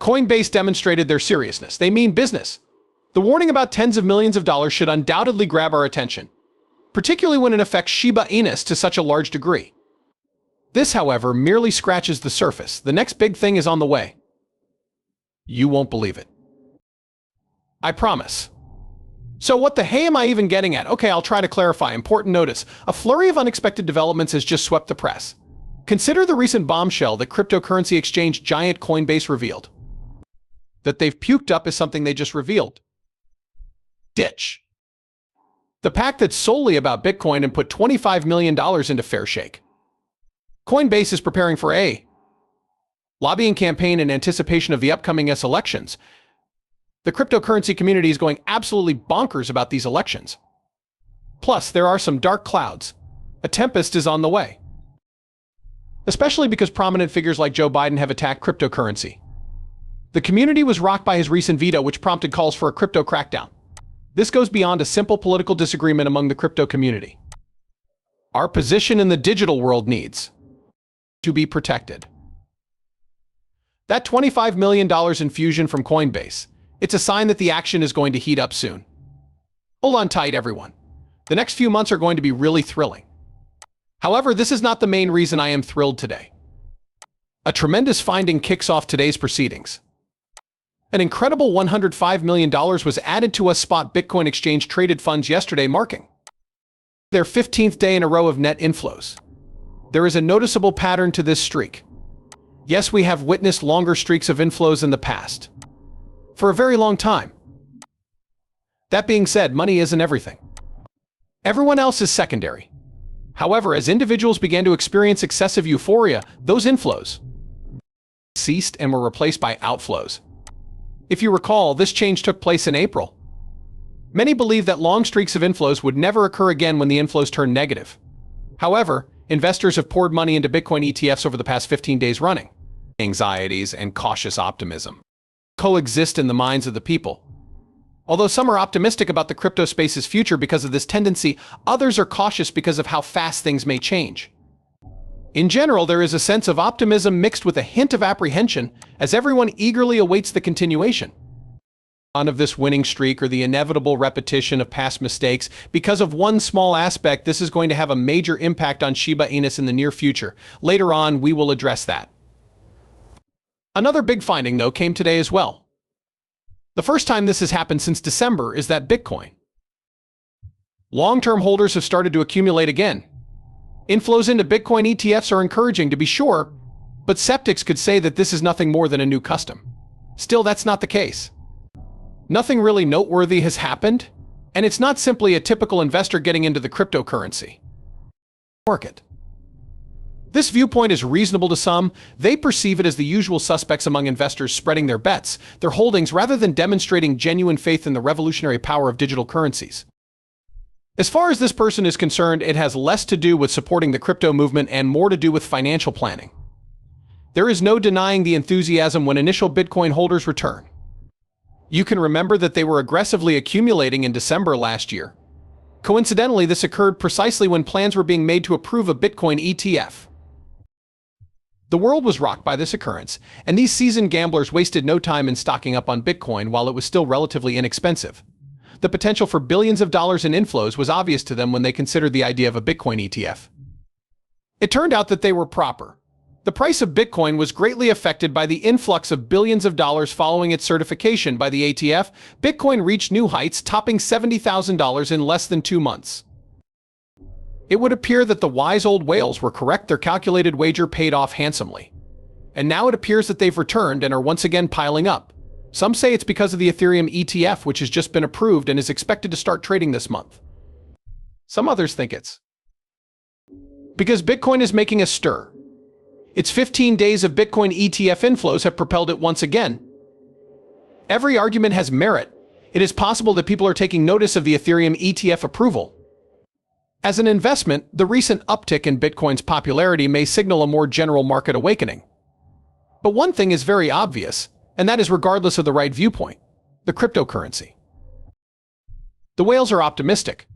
Coinbase demonstrated their seriousness. They mean business. The warning about tens of millions of dollars should undoubtedly grab our attention, particularly when it affects Shiba Inu to such a large degree. This, however, merely scratches the surface. The next big thing is on the way. You won't believe it. I promise. So what the hey am I even getting at? Okay, I'll try to clarify. Important notice. A flurry of unexpected developments has just swept the press. Consider the recent bombshell that cryptocurrency exchange giant Coinbase revealed. That they've puked up is something they just revealed. Ditch. The pack that's solely about Bitcoin and put $25 million into fair shake. Coinbase is preparing for a lobbying campaign in anticipation of the upcoming US elections. The cryptocurrency community is going absolutely bonkers about these elections. Plus, there are some dark clouds. A tempest is on the way. Especially because prominent figures like Joe Biden have attacked cryptocurrency. The community was rocked by his recent veto, which prompted calls for a crypto crackdown. This goes beyond a simple political disagreement among the crypto community. Our position in the digital world needs to be protected. That $25 million infusion from Coinbase, it's a sign that the action is going to heat up soon. Hold on tight, everyone. The next few months are going to be really thrilling. However, this is not the main reason I am thrilled today. A tremendous finding kicks off today's proceedings. An incredible $105 million was added to a spot Bitcoin exchange traded funds yesterday, marking their 15th day in a row of net inflows. There is a noticeable pattern to this streak. Yes, we have witnessed longer streaks of inflows in the past. For a very long time. That being said, money isn't everything. Everyone else is secondary. However, as individuals began to experience excessive euphoria, those inflows ceased and were replaced by outflows. If you recall, this change took place in April. Many believe that long streaks of inflows would never occur again when the inflows turned negative. However, investors have poured money into Bitcoin ETFs over the past 15 days running. Anxieties and cautious optimism coexist in the minds of the people. Although some are optimistic about the crypto space's future because of this tendency, others are cautious because of how fast things may change. In general, there is a sense of optimism mixed with a hint of apprehension as everyone eagerly awaits the continuation of this winning streak or the inevitable repetition of past mistakes. Because of one small aspect, this is going to have a major impact on Shiba Inu in the near future. Later on, we will address that. Another big finding, though, came today as well. The first time this has happened since December is that Bitcoin long-term holders have started to accumulate again. Inflows into Bitcoin ETFs are encouraging, to be sure, but skeptics could say that this is nothing more than a new custom. Still, that's not the case. Nothing really noteworthy has happened, and it's not simply a typical investor getting into the cryptocurrency market. This viewpoint is reasonable to some. They perceive it as the usual suspects among investors spreading their bets, their holdings, rather than demonstrating genuine faith in the revolutionary power of digital currencies. As far as this person is concerned, it has less to do with supporting the crypto movement and more to do with financial planning. There is no denying the enthusiasm when initial Bitcoin holders return. You can remember that they were aggressively accumulating in December last year. Coincidentally, this occurred precisely when plans were being made to approve a Bitcoin ETF. The world was rocked by this occurrence, and these seasoned gamblers wasted no time in stocking up on Bitcoin while it was still relatively inexpensive. The potential for billions of dollars in inflows was obvious to them when they considered the idea of a Bitcoin ETF. It turned out that they were proper. The price of Bitcoin was greatly affected by the influx of billions of dollars following its certification by the ATF. Bitcoin reached new heights, topping $70,000 in less than 2 months. It would appear that the wise old whales were correct. Their calculated wager paid off handsomely. And now it appears that they've returned and are once again piling up. Some say it's because of the Ethereum ETF, which has just been approved and is expected to start trading this month. Some others think it's because Bitcoin is making a stir. Its 15 days of Bitcoin ETF inflows have propelled it once again. Every argument has merit. It is possible that people are taking notice of the Ethereum ETF approval. As an investment, the recent uptick in Bitcoin's popularity may signal a more general market awakening. But one thing is very obvious, and that is regardless of the right viewpoint, the cryptocurrency. The whales are optimistic.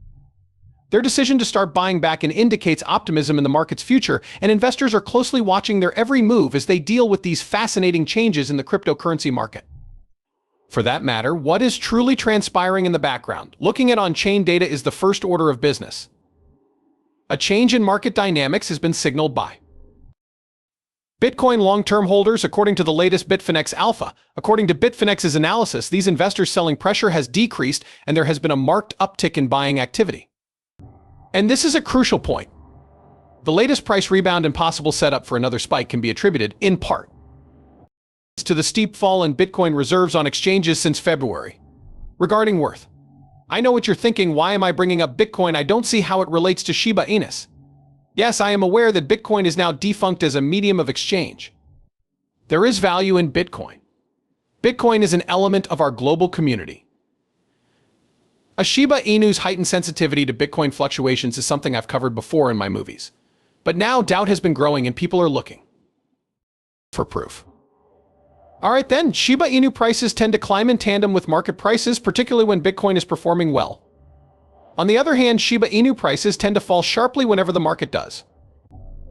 Their decision to start buying back in indicates optimism in the market's future, and investors are closely watching their every move as they deal with these fascinating changes in the cryptocurrency market. For that matter, what is truly transpiring in the background? Looking at on-chain data is the first order of business. A change in market dynamics has been signaled by Bitcoin long-term holders, according to the latest Bitfinex Alpha. According to Bitfinex's analysis, these investors' selling pressure has decreased and there has been a marked uptick in buying activity. And this is a crucial point. The latest price rebound and possible setup for another spike can be attributed, in part, to the steep fall in Bitcoin reserves on exchanges since February. Regarding worth, I know what you're thinking, why am I bringing up Bitcoin? I don't see how it relates to Shiba Inu. Yes, I am aware that Bitcoin is now defunct as a medium of exchange. There is value in Bitcoin. Bitcoin is an element of our global community. A Shiba Inu's heightened sensitivity to Bitcoin fluctuations is something I've covered before in my movies. But now doubt has been growing and people are looking for proof. Alright then, Shiba Inu prices tend to climb in tandem with market prices, particularly when Bitcoin is performing well. On the other hand, Shiba Inu prices tend to fall sharply whenever the market does.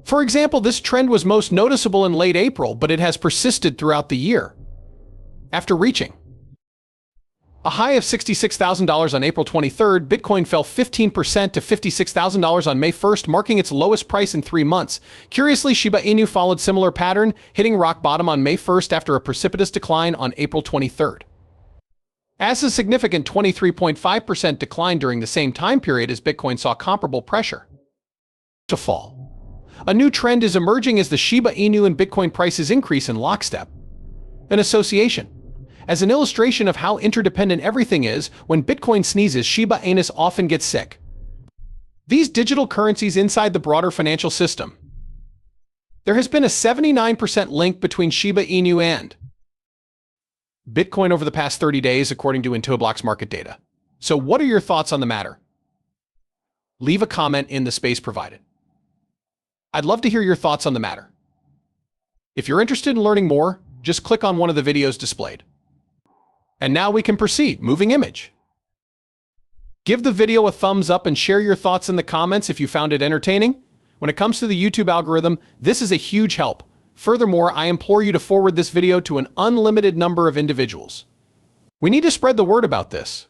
For example, this trend was most noticeable in late April, but it has persisted throughout the year. After reaching a high of $66,000 on April 23rd, Bitcoin fell 15% to $56,000 on May 1st, marking its lowest price in 3 months. Curiously, Shiba Inu followed similar pattern, hitting rock bottom on May 1st after a precipitous decline on April 23rd. As a significant 23.5% decline during the same time period as Bitcoin saw comparable pressure to fall. A new trend is emerging as the Shiba Inu and Bitcoin prices increase in lockstep. An association. As an illustration of how interdependent everything is, when Bitcoin sneezes, Shiba Inu often gets sick. These digital currencies inside the broader financial system. There has been a 79% link between Shiba Inu and Bitcoin over the past 30 days, according to Intoblock's market data. So what are your thoughts on the matter? Leave a comment in the space provided. I'd love to hear your thoughts on the matter. If you're interested in learning more, just click on one of the videos displayed. And now we can proceed. Moving image. Give the video a thumbs up and share your thoughts in the comments if you found it entertaining. When it comes to the YouTube algorithm, this is a huge help. Furthermore, I implore you to forward this video to an unlimited number of individuals. We need to spread the word about this.